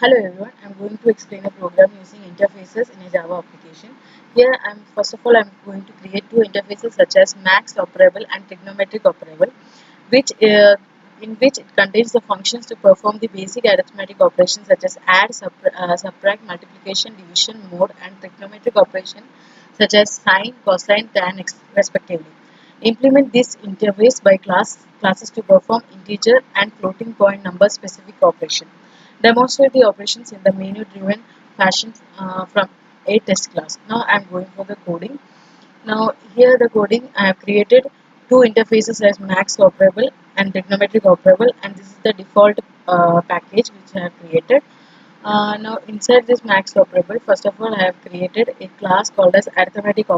Hello everyone, I'm going to explain a program using interfaces in a Java application. Here first of all I'm going to create two interfaces such as max operable and trigonometric operable, which in which it contains the functions to perform the basic arithmetic operations such as add, subtract, multiplication, division, mode, and trigonometric operation such as sine, cosine, tan, respectively. Implement this interface by classes to perform integer and floating point number specific operation. Demonstrate the operations in the menu-driven fashion from a test class. Now I am going for the coding. Now here the coding I have created two interfaces as max operable and trigonometric operable, and this is the default package which I have created. Now inside this max operable, first of all I have created a class called as arithmetic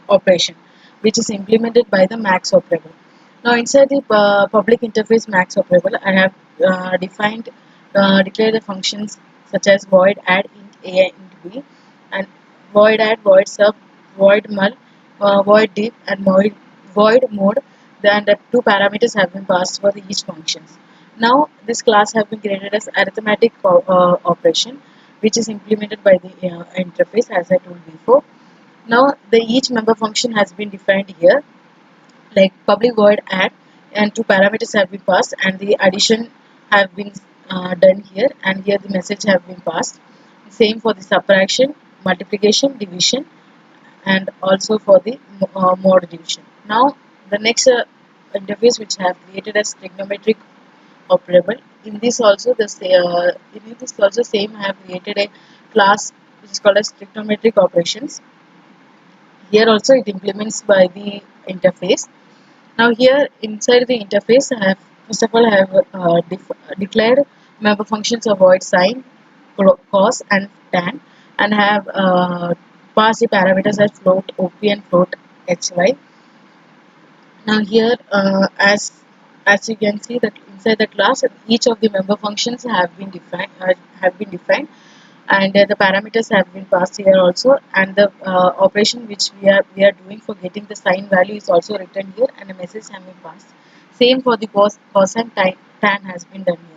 operation, which is implemented by the max operable. Now inside the public interface max operable, I have declared the functions such as void add int a int b, and void add, void sub, void mul, void diff, and void mode. Then the two parameters have been passed for each functions. Now this class have been created as arithmetic operation, which is implemented by the interface as I told before. Now the each member function has been defined here, like public void add, and two parameters have been passed, and the addition have been done here, and here the message have been passed. Same for the subtraction, multiplication, division, and also for the mode division. Now the next interface which I have created as trigonometric operable. In this also same I have created a class which is called as trigonometric operations. Here also it implements by the interface. Now here inside the interface, I have first of all I have declared member functions of void sine, cos, and tan, and have passed the parameters as float op and float hy. Now here, as you can see that inside the class, each of the member functions have been defined, and the parameters have been passed here also, and the operation which we are doing for getting the sign value is also written here, and a message has been passed. Same for the cos and tan has been done here.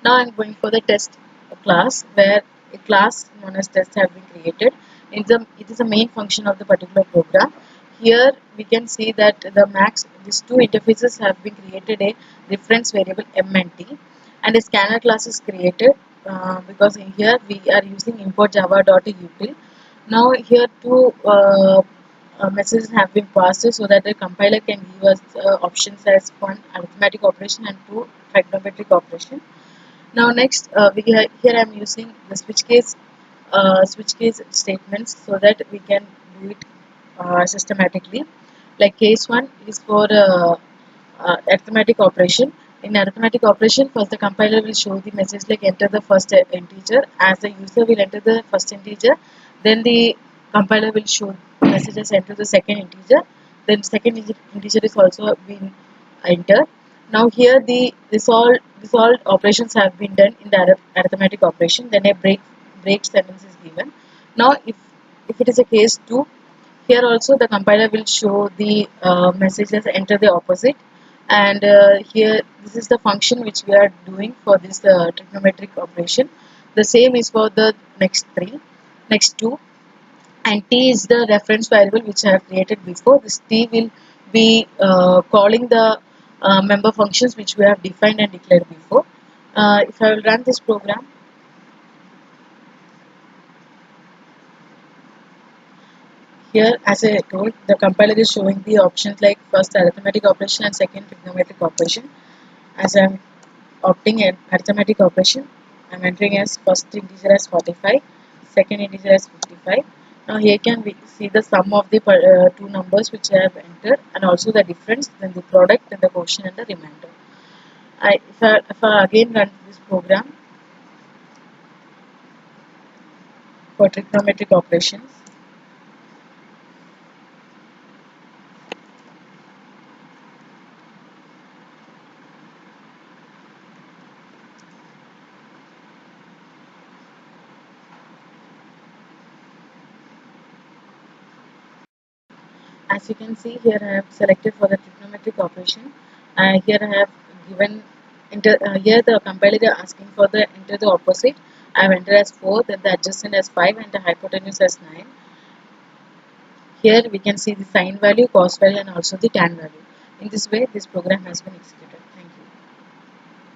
Now I'm going for the test class, where a class known as test have been created. It is the main function of the particular program. Here we can see that these two interfaces have been created a reference variable m and t, and a scanner class is created because in here we are using import java.util. Now here two messages have been passed so that the compiler can give us options as one arithmetic operation and two trigonometric operation. Now next, here I am using the switch case statements so that we can do it systematically. Like case one is for arithmetic operation. In arithmetic operation, first the compiler will show the message like enter the first integer. As the user will enter the first integer, then the compiler will show messages enter the second integer. Then second integer is also being entered. Now here this all operations have been done in the arithmetic operation. Then a break sentence is given. Now if it is a case 2, here also the compiler will show the messages enter the opposite, and here this is the function which we are doing for this trigonometric operation. The same is for the next two, and t is the reference variable which I have created before. This t will be calling the member functions which we have defined and declared before. If I will run this program, here as I told, the compiler is showing the options like first arithmetic operation and second trigonometric operation. As I am opting an arithmetic operation, I am entering as first integer as 45, second integer as 55. Now here can we see the sum of the two numbers which I have entered, and also the difference, then the product, then the quotient and the remainder. If I again run this program for trigonometric operations, as you can see here, I have selected for the trigonometric operation. Here I have given here the compiler is asking for the enter the opposite. I have entered as 4, then the adjacent as 5 and the hypotenuse as 9. Here we can see the sine value, cos value and also the tan value. In this way this program has been executed.